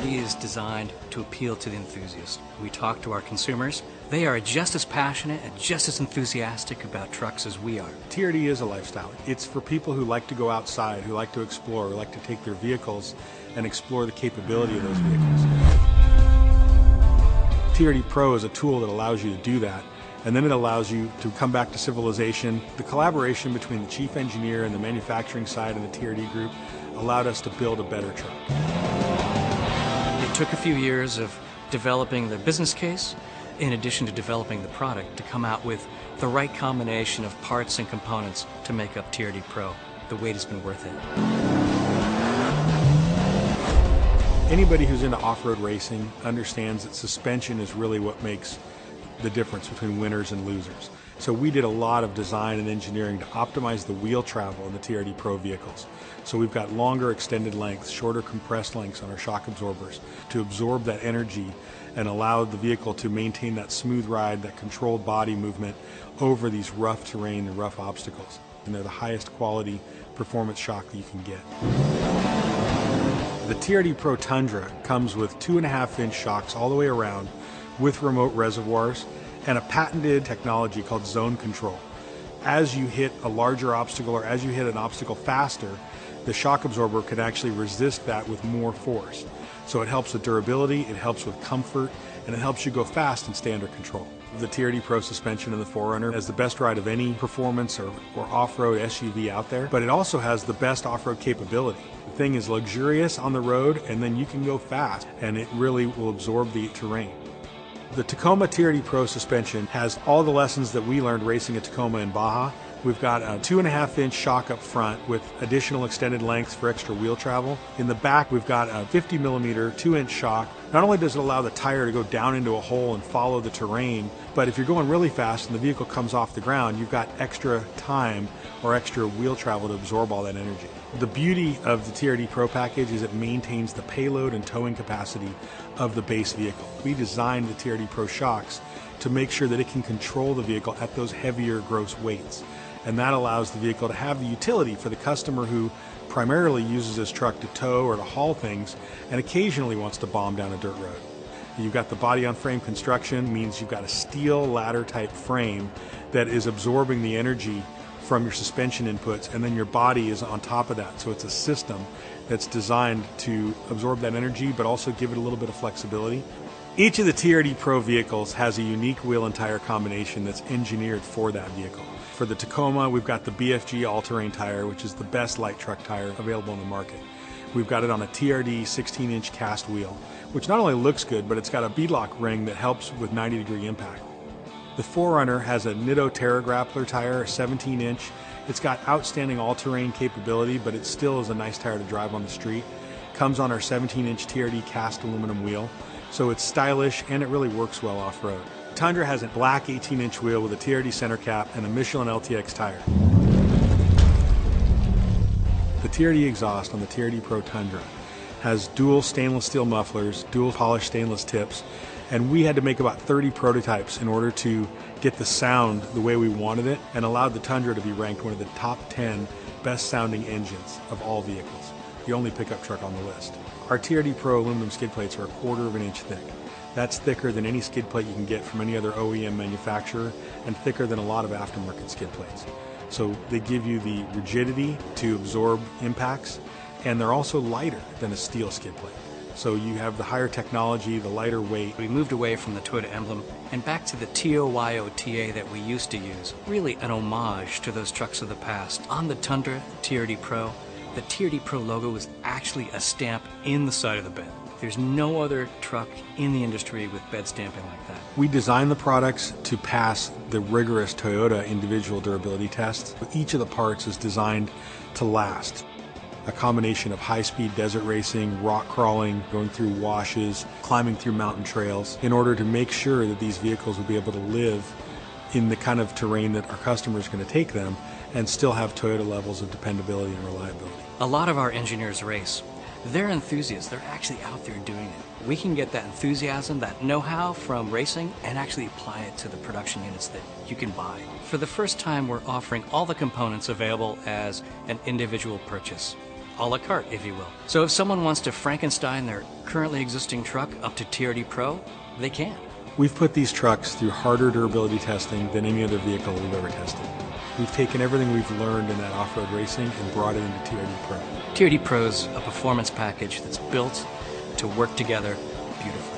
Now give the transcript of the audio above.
TRD is designed to appeal to the enthusiast. We talk to our consumers. They are just as passionate and just as enthusiastic about trucks as we are. TRD is a lifestyle. It's for people who like to go outside, who like to explore, who like to take their vehicles and explore the capability of those vehicles. TRD Pro is a tool that allows you to do that, and then it allows you to come back to civilization. The collaboration between the chief engineer and the manufacturing side and the TRD group allowed us to build a better truck. It took a few years of developing the business case, in addition to developing the product, to come out with the right combination of parts and components to make up TRD Pro. The wait has been worth it. Anybody who's into off-road racing understands that suspension is really what makes the difference between winners and losers. So we did a lot of design and engineering to optimize the wheel travel in the TRD Pro vehicles. So we've got longer extended lengths, shorter compressed lengths on our shock absorbers to absorb that energy and allow the vehicle to maintain that smooth ride, that controlled body movement over these rough terrain and rough obstacles. And they're the highest quality performance shock that you can get. The TRD Pro Tundra comes with 2.5-inch shocks all the way around with remote reservoirs and a patented technology called zone control. As you hit a larger obstacle or as you hit an obstacle faster, the shock absorber can actually resist that with more force. So it helps with durability, it helps with comfort, and it helps you go fast and stay under control. The TRD Pro suspension in the 4Runner has the best ride of any performance or off-road SUV out there, but it also has the best off-road capability. The thing is luxurious on the road, and then you can go fast, and it really will absorb the terrain. The Tacoma TRD Pro suspension has all the lessons that we learned racing at Tacoma and Baja. We've got a 2.5-inch shock up front with additional extended lengths for extra wheel travel. In the back, we've got a 50mm 2-inch shock. Not only does it allow the tire to go down into a hole and follow the terrain, but if you're going really fast and the vehicle comes off the ground, you've got extra time or extra wheel travel to absorb all that energy. The beauty of the TRD Pro package is it maintains the payload and towing capacity of the base vehicle. We designed the TRD Pro shocks to make sure that it can control the vehicle at those heavier gross weights. And that allows the vehicle to have the utility for the customer who primarily uses his truck to tow or to haul things and occasionally wants to bomb down a dirt road. You've got the body-on-frame construction, means you've got a steel ladder type frame that is absorbing the energy from your suspension inputs, and then your body is on top of that. So it's a system that's designed to absorb that energy but also give it a little bit of flexibility. Each of the TRD Pro vehicles has a unique wheel and tire combination that's engineered for that vehicle. For the Tacoma, we've got the BFG all-terrain tire, which is the best light truck tire available in the market. We've got it on a TRD 16-inch cast wheel, which not only looks good, but it's got a beadlock ring that helps with 90-degree impact. The 4Runner has a Nitto Terra Grappler tire, a 17-inch. It's got outstanding all-terrain capability, but it still is a nice tire to drive on the street. Comes on our 17-inch TRD cast aluminum wheel, so it's stylish and it really works well off-road. Tundra has a black 18-inch wheel with a TRD center cap and a Michelin LTX tire. The TRD exhaust on the TRD Pro Tundra has dual stainless steel mufflers, dual polished stainless tips, and we had to make about 30 prototypes in order to get the sound the way we wanted it and allowed the Tundra to be ranked one of the top 10 best sounding engines of all vehicles, the only pickup truck on the list. Our TRD Pro aluminum skid plates are 1/4 of an inch thick. That's thicker than any skid plate you can get from any other OEM manufacturer and thicker than a lot of aftermarket skid plates. So they give you the rigidity to absorb impacts, and they're also lighter than a steel skid plate. So you have the higher technology, the lighter weight. We moved away from the Toyota emblem and back to the TOYOTA that we used to use. Really an homage to those trucks of the past. On the Tundra TRD Pro, the TRD Pro logo was actually a stamp in the side of the bed. There's no other truck in the industry with bed stamping like that. We designed the products to pass the rigorous Toyota individual durability tests. Each of the parts is designed to last. A combination of high-speed desert racing, rock crawling, going through washes, climbing through mountain trails, in order to make sure that these vehicles will be able to live in the kind of terrain that our customers are going to take them and still have Toyota levels of dependability and reliability. A lot of our engineers race. They're enthusiasts. They're actually out there doing it. We can get that enthusiasm, that know-how from racing and actually apply it to the production units that you can buy. For the first time, we're offering all the components available as an individual purchase. a la carte, if you will. So if someone wants to Frankenstein their currently existing truck up to TRD Pro, they can. We've put these trucks through harder durability testing than any other vehicle we've ever tested. We've taken everything we've learned in that off-road racing and brought it into TRD Pro. TRD Pro's a performance package that's built to work together beautifully.